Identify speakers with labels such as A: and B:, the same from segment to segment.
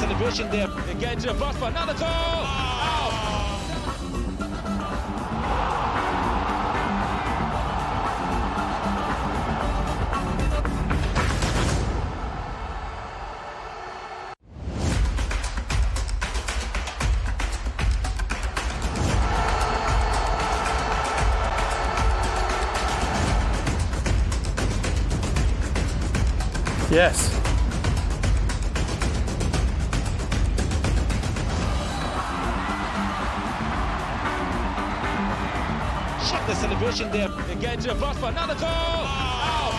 A: celebration there. Again to the box for another goal. Out.
B: Yes.
A: Shot the celebration there. Again to the box for another goal. Out.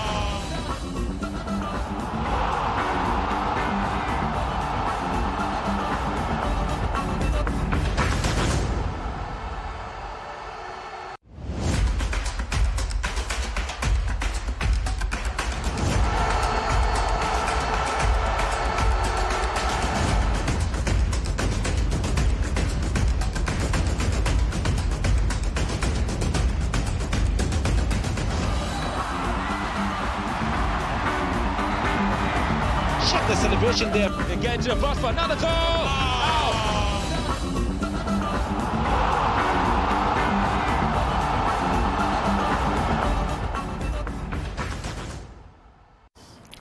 A: The celebration there. Again to the box for another goal. Out.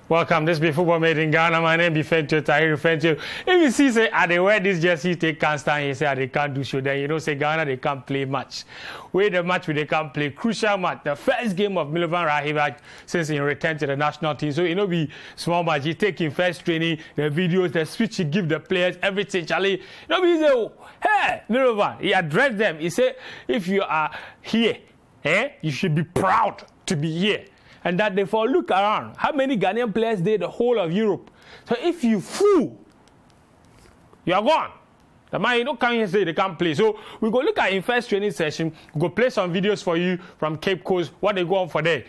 B: Welcome. This be Football Made in Ghana. My name is Fentio Tahir Fentio. If you see, say, they wear this jersey, they can't stand here, say, they can't do show. Then you know, say, Ghana, they can't play match. Wait the match where they can't play. Crucial match. The first game of Milovan Rajevac since he returned to the national team. So, you know, be small match. He taking first training, the videos, the speech he give the players, everything. Charlie, you know, he say, oh, hey, Milovan. He addressed them. He said, if you are here, you should be proud to be here. And that they for look around how many Ghanaian players did the whole of Europe. So if you fool, you are gone. The man you don't come here and say they can't play. So we go look at in first training session. We go play some videos for you from Cape Coast, what they go on for there.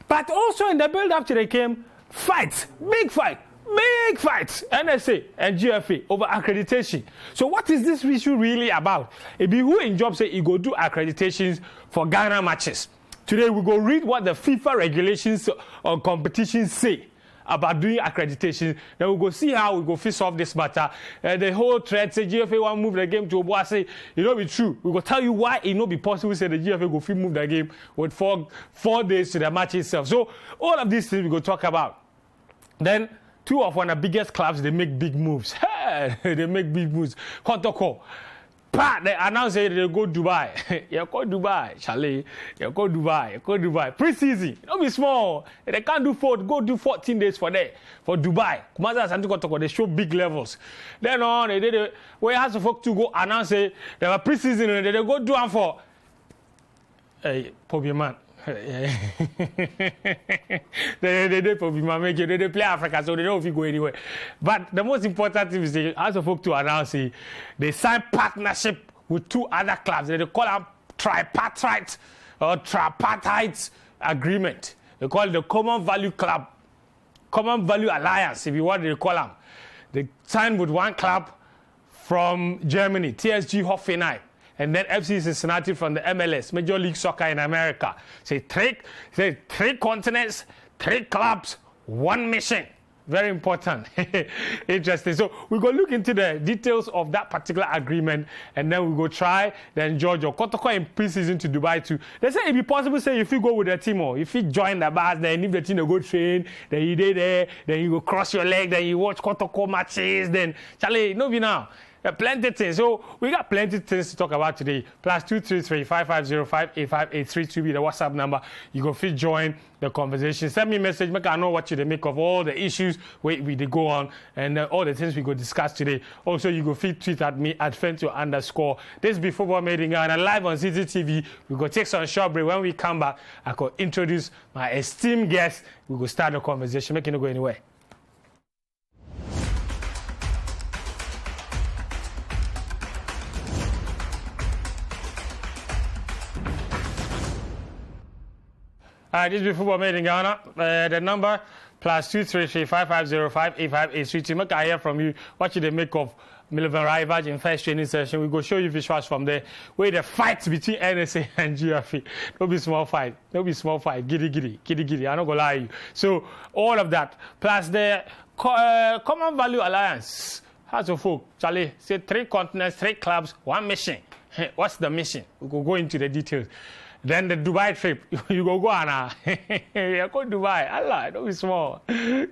B: But also in the build up to the game, fights, big fight. Big fights, NSA and GFA over accreditation. So what is this issue really about? It be who in job say he go do accreditations for Ghana matches. Today we go read what the FIFA regulations on competitions say about doing accreditation. Then we go see how we go fix off this matter. The whole thread say GFA want move the game to Obuasi. It not be true. We go tell you why it not be possible. Say the GFA go fit move the game with four days to the match itself. So all of these things we go talk about. Then two of one of the biggest clubs they make big moves. They make big moves. Kotoko. They announce they go Dubai. You go Dubai, Charlie. You go Dubai. You go Dubai. Pre-season. Don't be small. They can't do go do 14 days for Dubai. Kumaza Santi Kotoko, they show big levels. Then on, they did where has the folk to go announce they have a pre-season and they go do one for Poby man. they probably make it. They play Africa, so they don't know if you go anywhere. But the most important thing is they ask the folk to announce they sign partnership with two other clubs. They call them tripartite or tripartite agreement. They call it the Common Value Club, Common Value Alliance, if you want to call them. They signed with one club from Germany, TSG Hoffenheim. And then FC Cincinnati from the MLS, Major League Soccer in America. Say three continents, three clubs, one mission. Very important. Interesting. So we go look into the details of that particular agreement, and then we go try then Georgia Kotoko in pre-season to Dubai too. They say it be possible say if you go with the team or if you join the bus, then if the team go train, then you dey there, then you go cross your leg, then you watch Kotoko matches, then Charlie, no be now. Plenty of things. So we got plenty of things to talk about today. +233 5505 8583 to be the WhatsApp number. You go fit join the conversation. Send me a message. Make I know what you make of all the issues we go on and all the things we go discuss today. Also, you go fit tweet at me at Fentio_. This be Football Made in Ghana live on Citi TV. We go take some short break. When we come back, I could introduce my esteemed guest. We go start the conversation. Make it not go anywhere. This is Football Made in Ghana. The number +233 5505 8583. Make I hear from you what you they make of Milovan Rajevac in first training session. We go show you visuals from there. Where the fight between NSA and GFA. Don't be small fight. Don't be small fight. Giddy. I'm not gonna lie to you. So all of that plus the Common Value Alliance. House of Folk, Charlie, say 3 continents, 3 clubs, 1 mission. What's the mission? We will go into the details. Then the Dubai trip, you go Anna. You go Dubai. Allah, don't be small.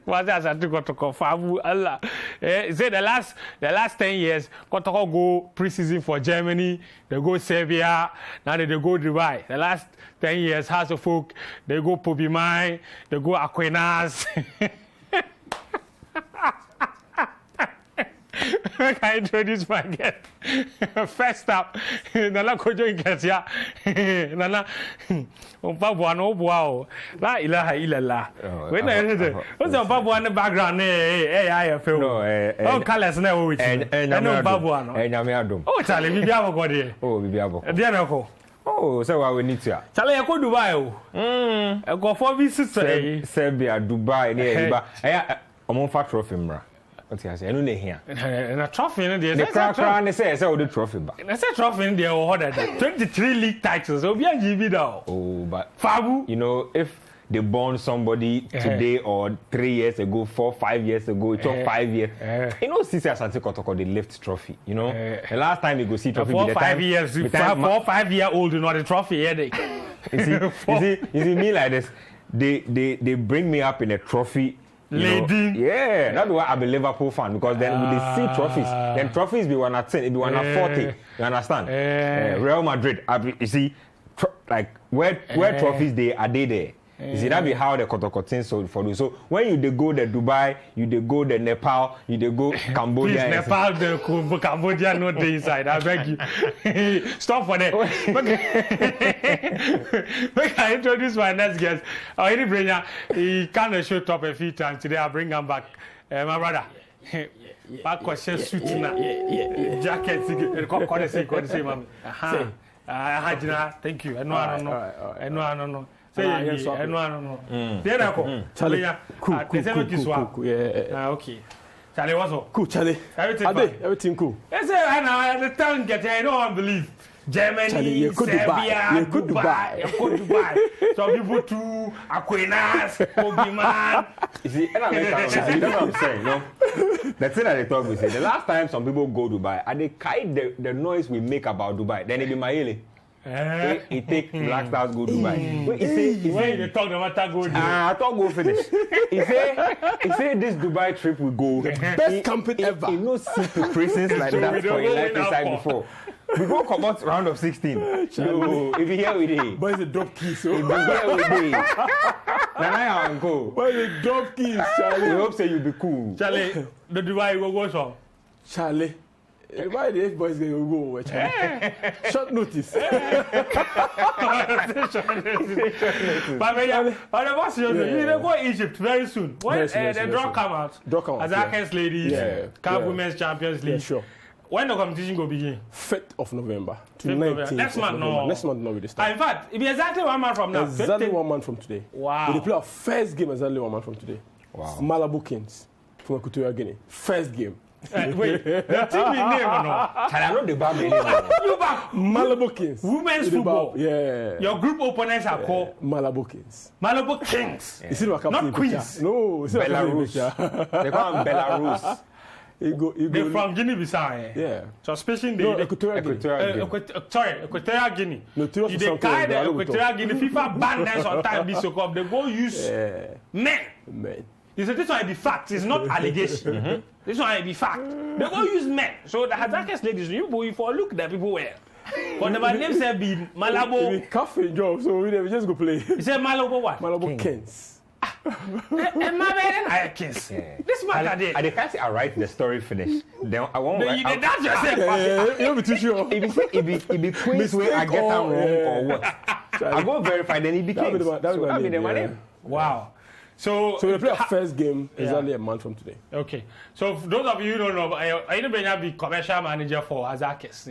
B: What's that? To go to Fabu. Allah. Say the last 10 years, go pre-season for Germany. They go Serbia. Now they go Dubai. The last 10 years, House of Folk, they go Pobimai. They go Aquinas. I introduce my guest. First up, Nana Kojo Inkasia. Nana, Pabuano, wow. La ilaha illallah. When I heard it, what's the Pabuano background? I feel. No, colors never with you. And no Pabuano. And Yamiadum. Oh, Charlie, we have a body. Oh, we have a Dianaco. Oh, so I will need to. Charlie, I go Dubai. I go for visits. Serbia, Dubai, near. I'm on fat trophy. What's he saying? I don't hear. And a trophy in there. The crown they say the trophy back. I said trophy in there ordered 23 league titles. So be a GB now. Oh, but Fabu, you know, if they born somebody today or 3 years ago, 4, 5 years ago, it took 5 years. You know, Citi Asante Kotoko the lift trophy. You know, the last time you go see trophy. 4, 5 years. 4, 5 year old, you know the trophy headache. You see me like this. They bring me up in a trophy. Lady. Yeah, that's why I'm a Liverpool fan, because then when they see trophies, then trophies be 1 at 10, it be 1 at 40. You understand? Real Madrid, you see, like where trophies they are there. You see, that be how the Kotokotin sold for you. So when you they go to Dubai, you they go to Nepal, you they go Cambodia. Please, Nepal, the Cambodia, not the inside. I beg you. Stop for that. Make I introduce my next guest. He kind of showed up a few times today. I bring him back. My brother. Back question suit now. Jacket. Thank you. I don't know. Say no. There I go. Charlie, cool. Okay. Charlie, what's up? Cool, Charlie. Everything cool. I say the town get I don't believe. Germany, Serbia, Dubai. Some people to Aquinas, Obiman. You see, that's what I'm saying. No, the thing that they talk we say. The last time some people go to Dubai, and they kite the noise we make about Dubai, then it be Maele. He take Black Stars go Dubai. When they talk about that go I thought go finish. He say this Dubai trip we go. The best camping ever. He no see preparations like that for a life inside before. We go come out round of 16. So if you hear with it. But it's a dope key, so. If you hear with it. Now I go. But it's a dope key, Charlie. We hope say you be cool. Charlie, the Dubai will go so. Charlie. Why the boys go short notice. But the boss, you go Egypt very soon. When the draw come out, as Akens ladies, Cup Women's Champions League. Sure. When the competition go begin? 5th of November to 19th. Next month, no. Next month, no, we start. In fact, it'll be exactly 1 month from now. Exactly 1 month from today. Wow. We play our first game exactly 1 month from today. Wow. Malabo Kings from Equatorial Guinea. First game. Wait, the team name or not? Can I know the bad name? Malabo Kings. Women's football. Yeah. Your group opponents are called Malabo Kings. Malabo Kings. You see what not Queens. No, it's Belarus. They call them Belarus. They're from Guinea-Bissau. Yeah. So especially the Equatorial Guinea. No, you they carry the Equatorial Guinea. FIFA banned them sometimes. They go use men. You say this one be fact. It's not allegation. This one be fact. They go use men. So the Hazakis ladies, you boy for look that people wear. But the names have been Malabo. It's a cafe job, so we just go play. You say Malabo what? Malabo Kings. And my man, I kiss. This man I did. I can't say I write the story finish. Then I won't. You did that yourself. You'll be too sure. If be Queen's way, I get that wrong or what? I go verify. Then he became. That'll be the name. Wow. So we play our first game exactly a month from today. Okay. So for those of you who don't know, I know be commercial manager for Azakis,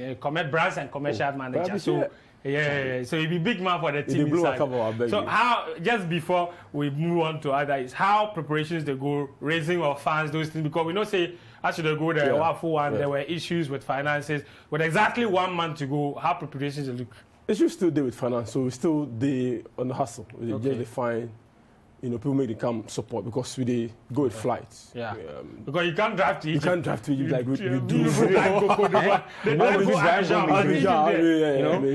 B: brands and commercial manager. So so he'll be big man for the team inside. So how, just before we move on to others, how preparations they go, raising of funds, those things, because we know say actually they go there, there were issues with finances. With exactly 1 month to go, how preparations look? Issues still there with finance, so we still on the hustle. We just define
C: people make the camp support because we go with flights.
B: Yeah. Because you can't drive to Egypt.
C: You can't drive to Egypt like we do.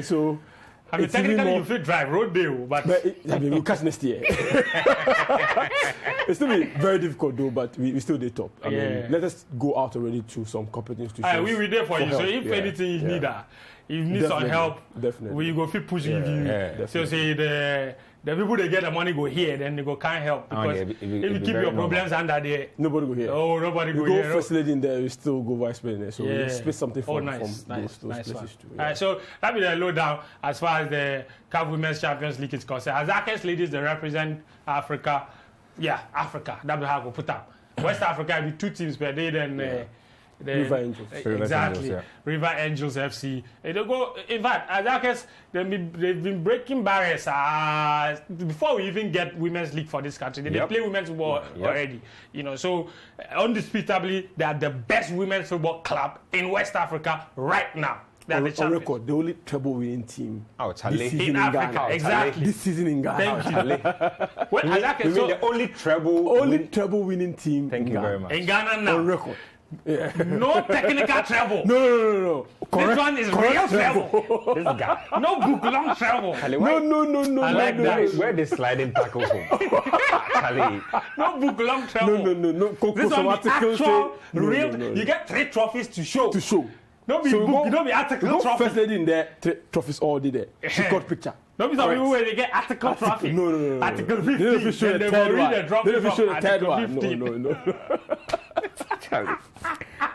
C: So.
B: I mean, technically you feel drive road day, but
C: we'll catch next year. It's still be very difficult though, but we still did top. I mean, let us go out already to some competitions to show.
B: We there for you.
C: Help.
B: So if anything you need you need some help,
C: definitely.
B: we go fit pushing you. So say the people they get the money go here, then they go can't help because if you keep your problems under there,
C: nobody go here.
B: Oh, nobody go
C: here.
B: Go
C: first lady in there, we still go vice president. So we split something from those places too.
B: All right, so that be the lowdown as far as the CAF Women's Champions League is concerned. As Akers ladies, they represent Africa. Yeah, Africa. That's how I go put up. West Africa will be 2 teams per day. Then
C: River Angels.
B: Exactly. River Angels FC. They go. In fact, as Akers, they've been breaking barriers before we even get women's league for this country. They play women's football already. So undisputably, they are the best women's football club in West Africa right now.
C: On record, the only treble-winning team this season
B: in Africa.
C: Ghana.
B: Exactly.
C: This season in Ghana.
B: Thank you.
D: The only
C: treble-winning team
D: Thank you very much.
B: In Ghana now.
C: On record. Yeah.
B: No technical treble.
C: No.
B: This one is real treble.
D: This guy.
B: No book long treble.
C: No.
B: I like that.
D: Where the sliding tackle from?
B: No book long treble.
C: No.
B: This one is actual, real. You get 3 trophies to show. Don't be book, don't be article trophy.
C: First lady in there, 3 trophies all day there. She got picture.
B: Don't be some people where they get article trophy.
C: No.
B: Article 50.
C: They don't show the third one. They don't show the third one.
D: No.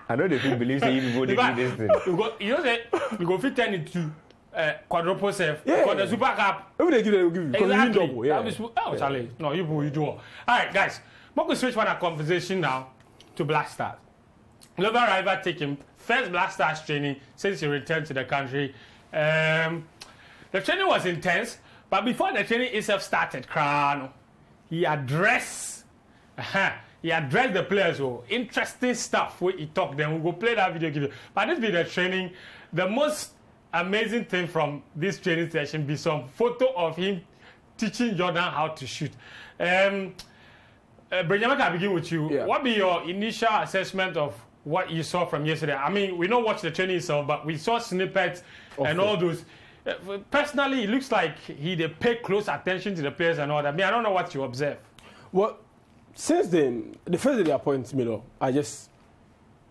D: I know they don't believe that you people did this thing.
B: You go fit 10 into quadruple safe for the Super Cup.
C: Every day they will give you.
B: Exactly.
C: Double, yeah.
B: Charlie. No, you do all. Alright, guys. We're going to switch our conversation now to Black Stars. Milovan Rajevac taking first Black Stars training since he returned to the country. The training was intense, but before the training itself started, he addressed the players. Interesting stuff where he talked. Then we'll go play that video. Give you. But this be the training. The most amazing thing from this training session be some photo of him teaching Jordan how to shoot. Benjamin, I begin with you. Yeah. What be your initial assessment of what you saw from yesterday? I mean, we don't watch the training itself, but we saw snippets and all those. Personally, it looks like he pay close attention to the players and all that. I mean, I don't know what you observe.
C: Well, since then, the first day they appointed Milo, I just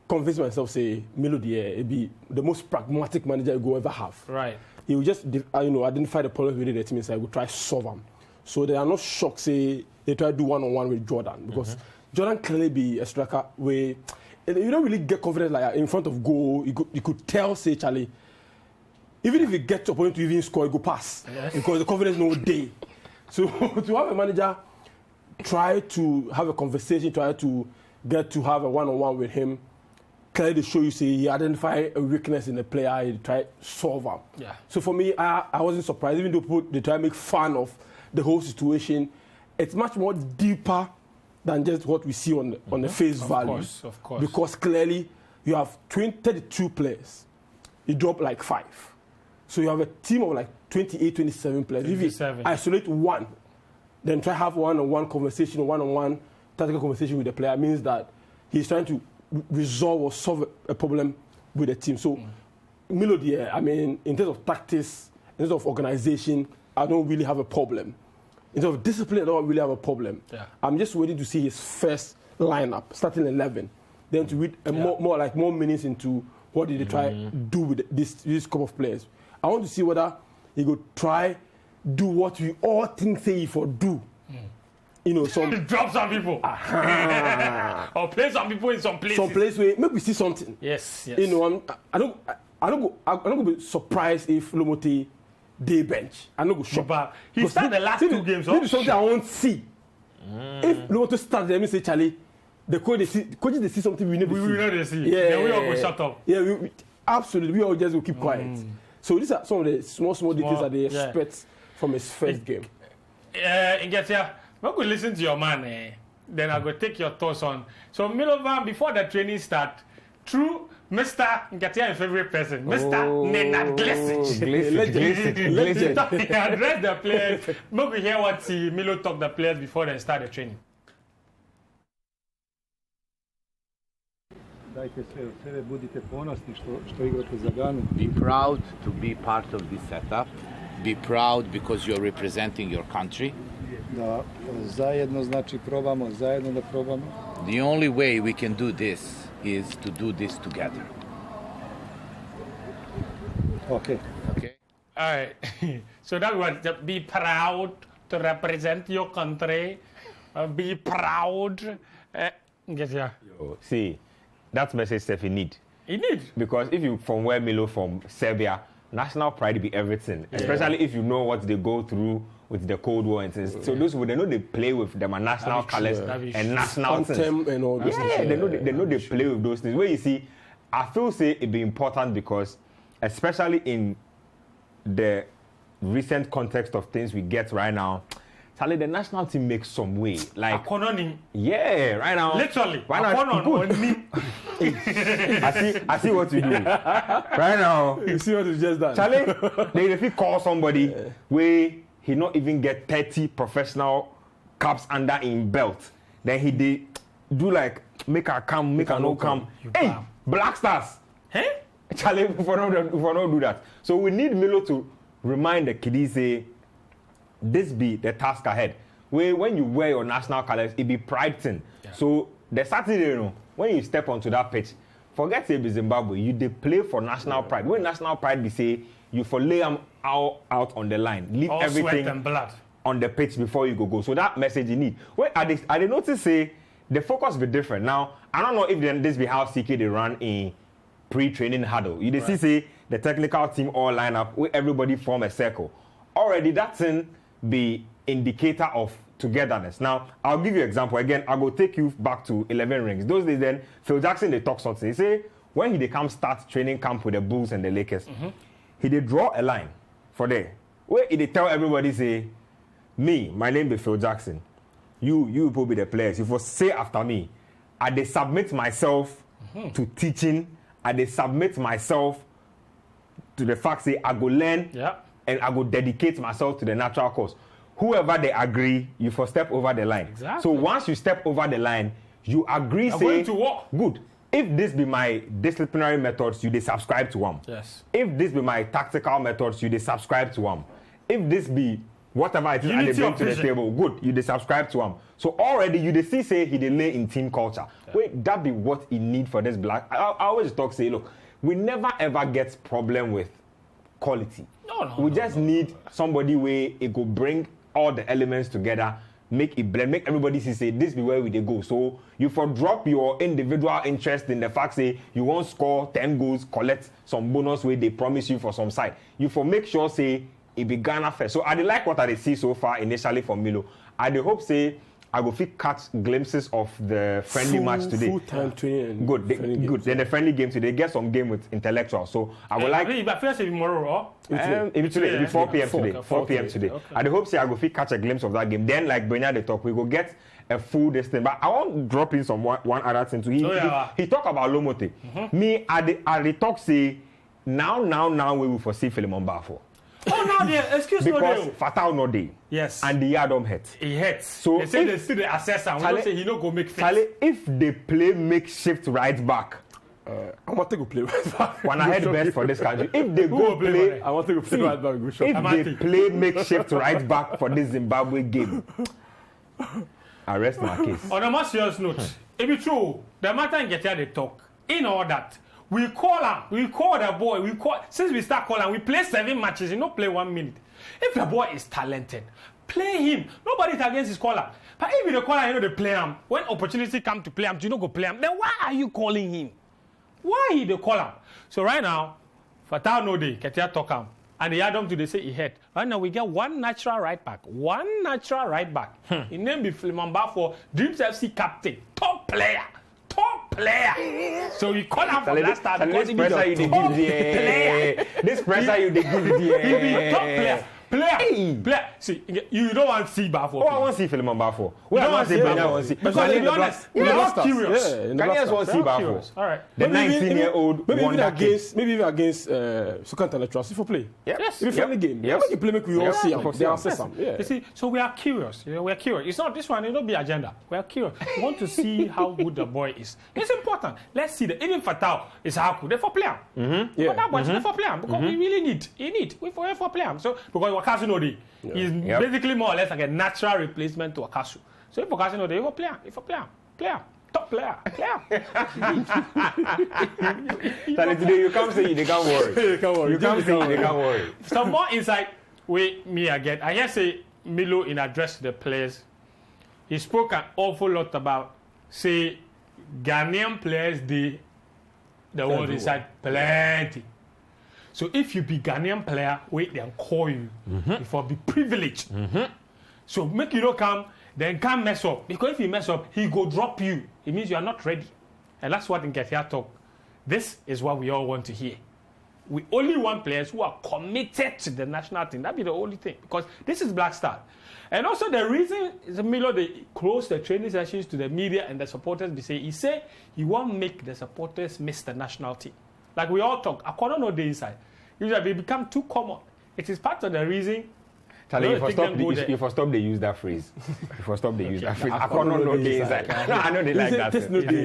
C: convinced myself, say, Milo will be the most pragmatic manager you go ever have.
B: Right.
C: He will just identify the problems within the team inside, will try to solve them. So they are not shocked, say, they try to do one-on-one with Jordan. Because Jordan clearly be a striker where you don't really get confidence like in front of goal. You could tell, say, Charlie, even if you get to a point to even score, you go pass. Yes. Because the confidence no day. So to have a manager try to have a conversation, try to get to have a one-on-one with him, clearly show you, say, he identify a weakness in the player, he try to solve them.
B: Yeah.
C: So for me, I wasn't surprised. Even though they try to make fun of the whole situation, it's much more deeper than just what we see on the face value.
B: Of course.
C: Because clearly, you have 32 players. You drop like 5. So you have a team of like 28, 27 players.
B: 27.
C: If you isolate one, then try to have one-on-one conversation, one-on-one tactical conversation with the player, means that he's trying to resolve or solve a problem with the team. So, Milo, I mean, in terms of tactics, in terms of organization, I don't really have a problem. In terms of discipline, I don't really have a problem. Yeah. I'm just waiting to see his first lineup, starting 11, then to read more minutes into what did they try to do with this couple of players. I want to see whether he could try do what we all think say he for do.
B: Drop some people. Or play some people in some places.
C: Some place where maybe we see something.
B: Yes.
C: I don't go be surprised if Lomote day bench. I don't go shock.
B: He started the last 2 games.
C: This is something I won't see. If Lomote starts, let me say, Charlie, the coaches they see something we never see.
B: We never see.
C: Yeah,
B: then we all go shut up.
C: Yeah, we absolutely. We all just will keep quiet. So these are some of the small details that they expect from his first game.
B: Ingetia, I'm going to listen to your man. Then I'm going to take your thoughts on. So Milovan, before the training start, True, Mr. Nkatia, favorite person, Mr. Nenad Glesic.
C: Legend.
B: He addressed the players. Maybe hear what Milo talked the players before they start the training.
E: Be proud to be part of this setup. Be proud because you're representing your country.
F: Da zajedno, znači probamo, zajedno da probamo.
E: The only way we can do this is to do this together.
F: Okay.
E: Okay?
B: All right. So that was be proud to represent your country. Be proud. Yes, yeah.
D: See, that's message Steffi need.
B: He need.
D: Because if you from where Milo from Serbia, national pride be everything. Especially if you know what they go through with the Cold War and things. So those who they know they play with them are national colors and national things.
C: And all those things.
D: They know they play with those things. Where you see, I feel say it be important because especially in the recent context of things we get right now, Charlie, the national team makes some way. Like yeah, right now.
B: Literally.
D: Right now, good. I see what you do. Right now.
C: You see what you just done.
D: Charlie, if you call somebody where he not even get 30 professional caps under in belt, then he do like make a come, make a no come. Hey, Black Stars.
B: Hey?
D: Charlie, if we not do that. So we need Milo to remind the kiddies say, this be the task ahead. When you wear your national colors, it be pride thing. Yeah. So the Saturday, when you step onto that pitch, forget say be Zimbabwe, you they play for national pride. When national pride be say, you for lay them out on the line, leave
B: all
D: everything
B: sweat and blood
D: on the pitch before you go. So that message you need. Well, I notice say the focus be different. Now, I don't know if this be how CK they run in pre-training huddle. You see say the technical team all line up, where everybody form a circle. Already that thing be indicator of togetherness. Now, I'll give you an example. Again, I'll go take you back to 11 rings. Those days then, Phil Jackson, they talk something. He say, when he come start training camp with the Bulls and the Lakers, he they draw a line for there. Where he they tell everybody, say, me, my name is Phil Jackson. You will be the players. If you say after me, I they submit myself to teaching. I they submit myself to the fact, say, I go learn.
B: Yeah.
D: And I will dedicate myself to the natural cause. Whoever they agree, you for step over the line.
B: Exactly.
D: So once you step over the line, you agree,
B: I'm
D: say,
B: going to walk.
D: Good. If this be my disciplinary methods, you they subscribe to them.
B: Yes.
D: If this be my tactical methods, you they subscribe to them. If this be whatever it is
B: Unity
D: they bring
B: of
D: to the
B: vision.
D: table, good, you they subscribe to them. So already you they see say he they lay in team culture. Yeah. Wait, that be what he need for this black. I always talk say, look, we never ever get problem with quality. We just need somebody where it could bring all the elements together, make it blend, make everybody see say this be where we they go. So you for drop your individual interest in the fact say you won't score 10 goals, collect some bonus where they promise you for some side. You for make sure say it be Ghana first. So I like what I see so far initially from Milo. I hope say I go fit catch glimpses of the friendly match today.
C: Full-time training.
D: Good. Good. Then the friendly game today. Get some game with intellectual. So I would like.
B: But first, tomorrow,
D: today, 4 p.m. today. 4 p.m. today.
B: Okay.
D: I hope say I go fit catch a glimpse of that game. Then, like Benya they talk, we go get a full distance. But I want to drop in some one other thing too. He talk about Lomote. Me, I talk say now we will foresee Philemon Bafo.
B: Oh no, dear, excuse me.
D: Because Fatal no day.
B: Yes.
D: And the Yadom hit.
B: He hits.
D: So
B: they say they still the assessor. We don't say he no go make fit.
D: Charlie, if they play makeshift right back,
C: I want to go play right back.
D: When I head best for this country, if they go play,
C: I want to go play right back.
D: If they play makeshift right back for this Zimbabwe game, I rest my case.
B: On a more serious note, it be true. The matter and get here they talk. In all that. We call him. We call the boy. Since we start calling, we play 7 matches. You don't play 1 minute. If the boy is talented, play him. Nobody's against his caller. But if the caller, they play him. When opportunity come to play him, you don't go play him. Then why are you calling him? Why he the caller? So right now, Fatal no day, Ketia talk him. And the Adam today say he hit. Right now we get one natural right back. One natural right back. His name be Philemon Bafo, Dreams FC captain, top player. So we call him for that start because he be the top player.
D: This pressure you give
B: He be top player. Player. See, you don't want to see Bafo.
D: Oh, I want to see Philemon Bafo.
B: You don't
D: want to see Bafo.
B: Because to be honest, we're all curious.
D: Ghanaians want to see Bafo.
B: All right.
D: The 19-year-old
C: maybe even against Soccer Intellectual, see for play.
B: Yes.
C: If friendly game, make a play, make we all see them. They answer some.
B: You see, so we are curious. We're curious. It's not this one. It don't be agenda. We are curious. We want to see how good the boy is. It's important. Let's see that even Fatal is how good. They're for player. But that boy is for player because we really need. We for player. So because Wakasu know he's basically more or less like a natural replacement to Wakasu. So if Wakasu know he's for player. Top player.
D: Today you come say they can't worry. You come say they can't worry.
B: Some more insight with me again. I hear say Milo in address to the players. He spoke an awful lot about say Ghanaian players the world inside plenty. So if you be Ghanaian player, wait them call you before be privileged. So make you not come, then can't mess up. Because if you mess up, he go drop you. It means you are not ready. And that's what in Ketia talk. This is what we all want to hear. We only want players who are committed to the national team. That be the only thing. Because this is Black Star. And also the reason Milo they close the training sessions to the media and the supporters, he say he won't make the supporters miss the national team. Like we all talk, I can't know the inside. Usually they become too common. It is part of the reason.
D: Charlie, if I stop, they use that phrase. If I stop, they use that phrase. I can't know the inside. I know they like that.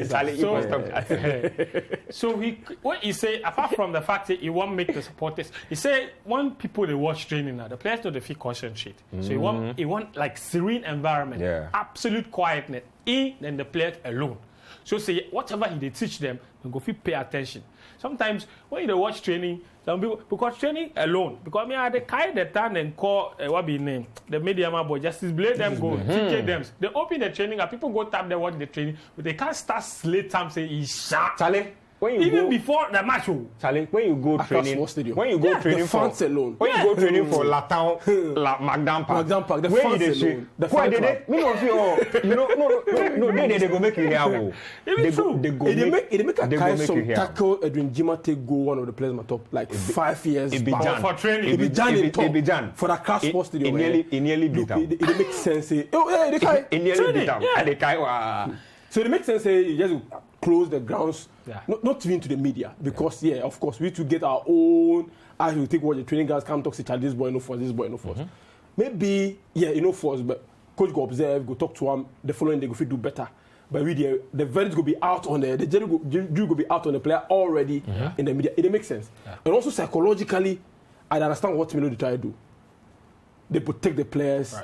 D: Charlie, if I stop that.
B: So what he say, apart from the fact that he won't make the supporters, he say when people they watch training now, the players don't feel concentrate. So he want like serene environment, absolute quietness, and the players alone. So say whatever he they teach them, they go feel pay attention. Sometimes when you watch training, some people because training alone, because I they carry the time and call what be name the media boy Justice Blade them go TK them. They open the training and people go tap them watch the training, but they can't start slate time say he's sharp.
D: Charlie, when you
B: even
D: go,
B: before the match,
D: Charlie, when you go training,
C: when
D: you go training for
C: alone,
D: when you go training for Latam, Magdam Park,
C: the
D: where
C: fans alone, the fan club.
D: Me no feel, no, they go make you hear.
C: They make a kind some tackle Edwin Jima take go one of the players my top like 5 years
D: back
B: for training.
C: It be Jan for the Crash Sports Stadium.
D: It nearly beat them.
C: It makes sense. They
D: nearly beat them. And they kind
C: so it makes sense. You just close the grounds, not even to the media, because of course we need to get our own. As you take what the training guys come talk to this boy no force, this boy no force. Maybe force, but coach go observe, go talk to him. The following day go fit do better. But we the verdict will be out on the jury will be out on the player already in the media. It makes sense, and also psychologically, I understand what Milo they try to do. They protect the players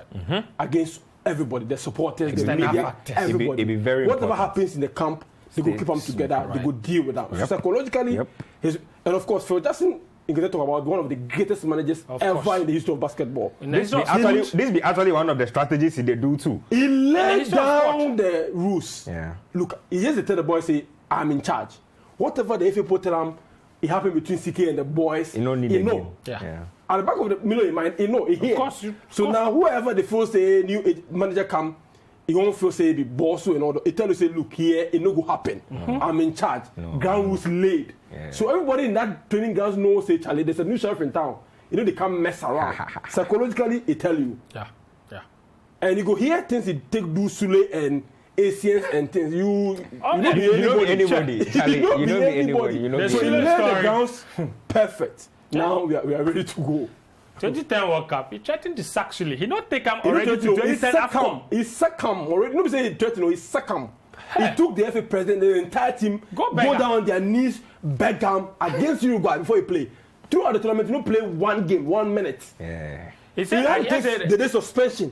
C: against everybody, the supporters, the media, everybody.
D: It'd be very
C: whatever
D: important.
C: Happens in the camp, they go keep them together. They go deal with them. So psychologically, and of course, Phil Jackson, you can talk about one of the greatest managers ever in the history of basketball.
D: This be actually one of the strategies they do too.
C: He laid down the rules.
D: Yeah.
C: Look, he just tell the boys, say, I'm in charge. Whatever the FA put him, it happened between CK and the boys.
D: You don't need
C: he know.
D: Yeah.
C: At the back of the Milo in mind, he know, he hear. So now whoever the first say new manager come, he won't feel say be boss and all that. He tell you say, look here, it no go happen. I'm in charge. Ground rules laid. Yeah. So everybody in that training grounds knows say, Charlie, there's a new sheriff in town. You know they can't mess around. Psychologically, he tell you.
B: Yeah.
C: And you go hear things he take do Sule and Asians and things. You
D: know anybody. Charlie, you know anybody.
C: So he laid the grounds perfect. Now we are ready to go.
B: 2010 World Cup, he threatened to sack Sule. He not take him already to 2010 AFCON.
C: He sack him already. Nobody say he threatened, he sack him. He took the FA president, the entire team, go down on their knees, beg him against Uruguay before he play. Throughout the tournament, he don't play one game, 1 minute.
D: Yeah.
C: He said the day suspension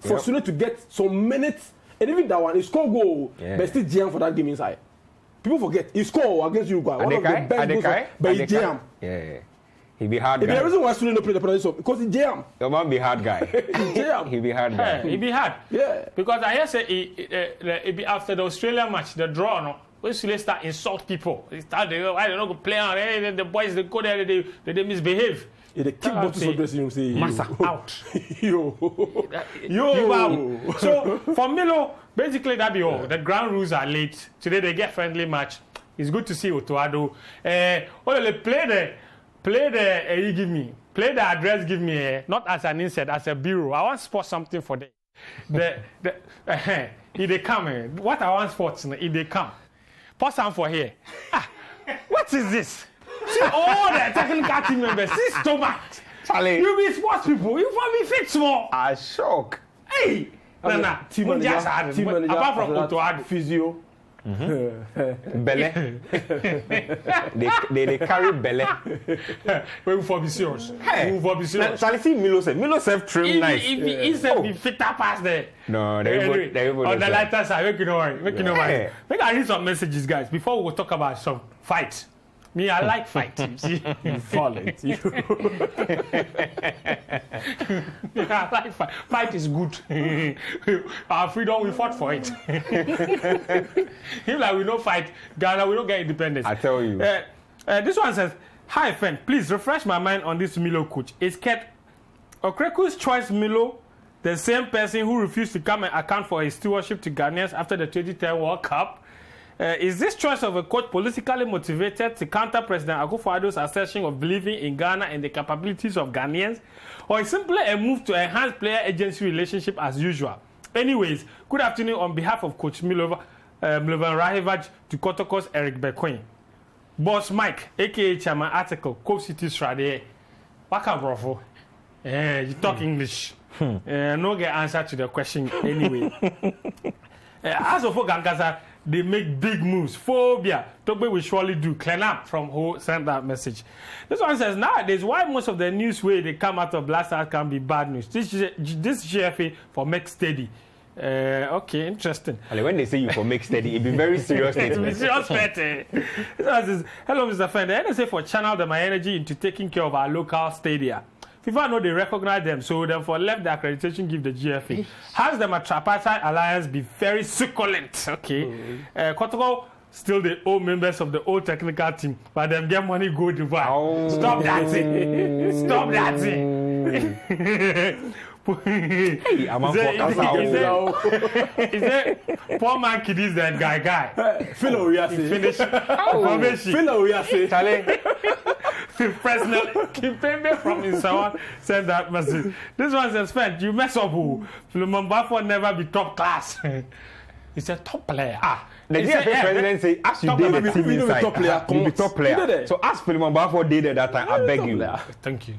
C: for Sule to get some minutes, and even that one, he scored goal, but still jam for that game inside. People forget, he scored against Uruguay. One of the best goals, but he jam.
D: Yeah. He be hard guy.
C: The reason why Sule no play the penalty because he jam.
D: The man be hard guy. He be hard guy.
B: He be hard.
C: Yeah.
B: Because I hear say it be after the Australia match, the draw, no. When Sule start insult people, they start I don't know go play on. The boys they go there, they misbehave.
C: Yeah, they kick bottles of dressing room, say
B: massa out.
C: Yo.
B: Wow. So for Milo, basically that be all. The ground rules are late. Today they get friendly match. It's good to see Otoado. They play the you give me Play the address, give me here, not as an insert, as a bureau. I want to spot something for them. If they come, what I want sports, if they come. Put some for here. What is this? See all the technical team members, see stomach.
D: Charlie.
B: You be sports people, you probably fit small.
D: I shock.
B: Hey!
C: Team manager,
B: apart from Otoad.
C: Physio.
D: Belle. they carry Belle.
B: We will be serious.
D: Hey.
B: We will be serious.
D: Charlie, see Milo self trim nice.
B: If he instead be fit up past there.
D: No, they will.
B: On the lighter side, make you know worry. Make you know worry. Make I read some messages, guys, before we will talk about some fight. Me, I like fighting. See,
C: violent.
B: I like fight. Fight is good. Our freedom, we fought for it. If like we don't fight, Ghana, we don't get independence.
D: I tell you.
B: This one says, "Hi, friend. Please refresh my mind on this Milo coach. Is Ket Okreku's choice Milo the same person who refused to come and account for his stewardship to Ghanaians after the 2010 World Cup? Is this choice of a coach politically motivated to counter President Akufo-Addo's assertion of believing in Ghana and the capabilities of Ghanaians, or is simply a move to enhance player-agency relationship as usual? Anyways, good afternoon on behalf of Coach Milovan Rajevac to Kotoko's Eric Bequin. Boss Mike, a.k.a. Chairman Article, Citi Strade. Waka brofo. You talk English. No get answer to the question anyway. As of Gankasa, they make big moves. Phobia. Togbe will surely do. Clean up from who sent that message. This one says, nowadays, why most of the news where they come out of blast out can be bad news. This GFA for make steady. Okay, interesting.
D: And when they say you for make steady, it be very serious.
B: It be serious matter. This one says, hello, Mr. Friend. The NSA for channel my energy into taking care of our local stadia. FIFA know they recognize them, so therefore left the accreditation give the GFA. Has the tripartite alliance be very succulent? Okay. Kotoko still the old members of the old technical team, but them get money go to buy. Oh. Stop that thing. Stop that thing.
D: Hey, I'm
B: is it poor man kiddies that guy?
C: Philo, we are
B: finish.
C: Philo, we are saying.
B: President Kimpembe from Isawa said that message. This one says, "Friend, you mess up who? Philemon Bafo never be top class." He's a top player.
D: The GFA president say, as you did the team inside, you be top player. So as Philemon Bafo did at that time, I beg you.
B: Thank you.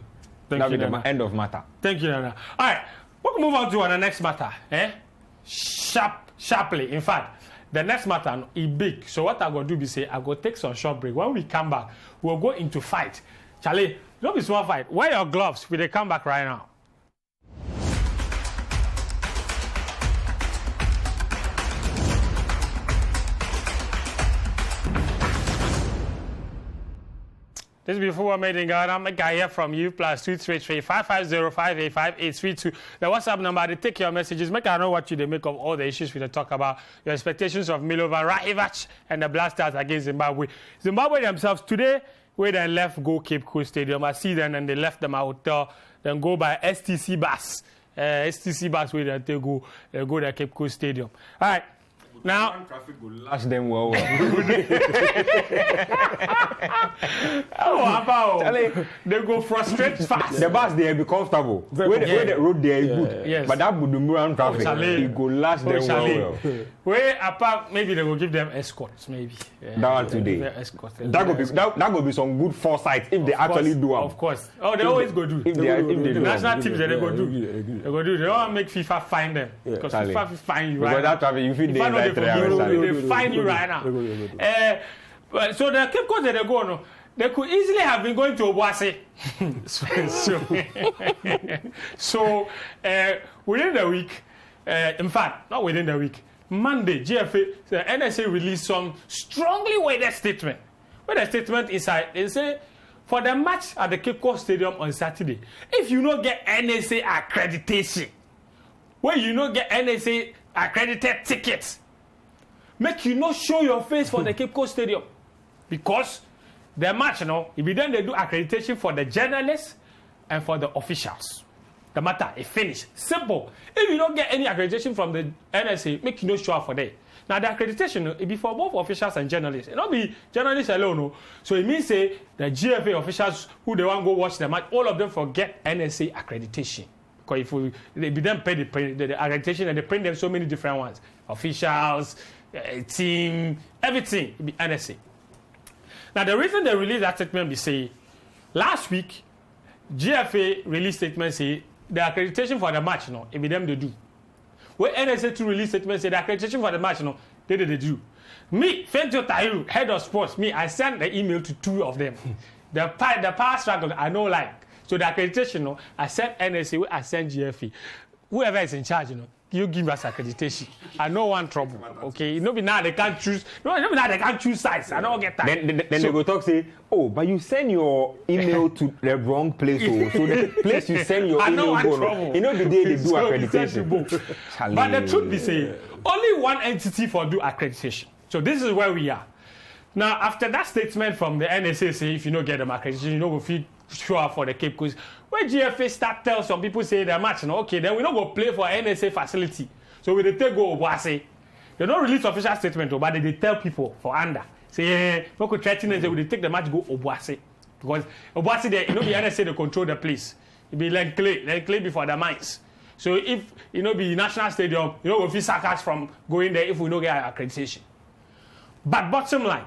D: That will be the end of matter.
B: Thank you, Nana. All right, we'll move on to the next matter. Sharply. In fact, the next matter is big. So what I'm going to do is say, I'm going to take some short break. When we come back, we'll go into fight. Charlie, don't be small fight. Wear your gloves. We come back right now. This is before made in Ghana. Make I hear from you. +233 550 585 832. The WhatsApp number. They take your messages. Make I know what you they make of all the issues we talk about. Your expectations of Milovan Rajevac and the Blasters against Zimbabwe. Zimbabwe themselves today, where they left go Cape Coast Stadium. I see them and they left them hotel. Then go by STC bus. STC bus where they go to Cape Coast Stadium. All right. Now,
D: traffic will lash them well.
B: They go frustrate fast.
D: The bus there be comfortable. Where the road there is good.
B: Yes.
D: But that Budumburan traffic, it go lash them well.
B: Where apart, maybe they will give them escorts, maybe.
D: That one today.
B: Escorts.
D: That will be some good foresight if they actually do it.
B: Of course. Oh, they always go do.
D: If they
B: the national teams that they go do. They go do. They don't make FIFA find them. Because FIFA will find you right now.
D: Because that traffic, you feel
B: they find you right now. So the Cape Coast that they go no, they could easily have been going to Obuasi. so within the week, in fact, not within the week, Monday, GFA, the NSA released some strongly worded statement. Where the statement inside, they say, for the match at the Cape Coast Stadium on Saturday, if you don't get NSA accreditation, where you don't get NSA accredited tickets, make you not show your face for the Cape Coast Stadium. Because the match, if you then they do accreditation for the journalists and for the officials. The matter is finished. Simple. If you don't get any accreditation from the NSA, make you no show up for that. Now, the accreditation, it be for both officials and journalists. It not be journalists alone. No. So it means say the GFA officials who they want to go watch the match, all of them forget NSA accreditation. Because if they be them pay the accreditation and they print them so many different ones. Officials, team, everything, it be NSA. Now, the reason they released that statement be say, last week, GFA released statement say the accreditation for the match, it be them they do. When NSA to release statement say the accreditation for the match, they do. Me, Fentio Tahiru, head of sports, I sent the email to 2 of them. the power struggle, I know like. So the accreditation, I sent NSA, I sent GFA. Whoever is in charge, you give us accreditation. I no one trouble. Okay, no be now they can't choose. No be now they can't choose sides. I don't get that.
D: Then so, they go talk say, oh, but you send your email to the wrong place. So the place you send your email go. You know the day they do accreditation.
B: But the truth be saying, only one entity for do accreditation. So this is where we are. Now after that statement from the NSA say if you don't get them accreditation, you know go feel sure for the Cape Coast. When GFA start tell some people say they're matching, okay, then we don't go play for NSA facility. So we take go Obuasi. They don't release official statement, but they tell people for under. Say, yeah, we could threaten and say we take the match go Obuasi. Because Obuasi there, the NSA they control the place. It be like clay before the mines. So if be national stadium, we feel sack us from going there if we don't get accreditation. But bottom line,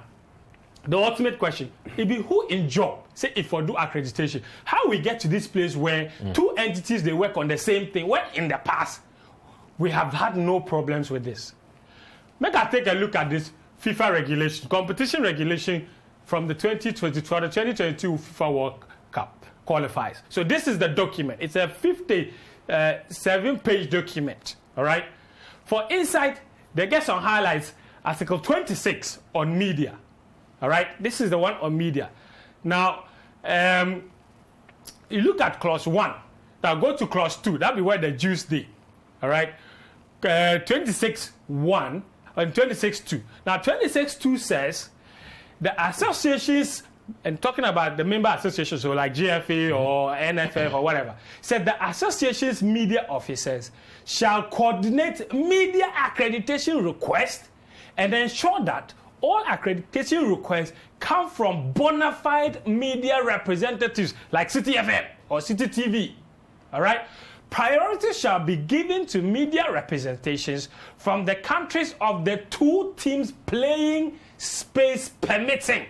B: the ultimate question, it be who in job, say if we do accreditation, how we get to this place where 2 entities, they work on the same thing, when in the past, we have had no problems with this. Make us take a look at this FIFA regulation, competition regulation from the 2022 to the 2022 FIFA World Cup qualifiers. So this is the document. It's a 57-page document, all right? For inside, they get some highlights, Article 26 on media. All right, this is the one on media. Now, you look at clause 1. Now go to clause 2. That'll be where the juice day. All right, 26.1 and 26.2. Now 26.2 says the associations, and talking about the member associations, so like GFA or NFF or whatever, said the association's media officers shall coordinate media accreditation requests and ensure that all accreditation requests come from bona fide media representatives like Citi FM or Citi TV. All right? Priority shall be given to media representations from the countries of the 2 teams playing space permitting.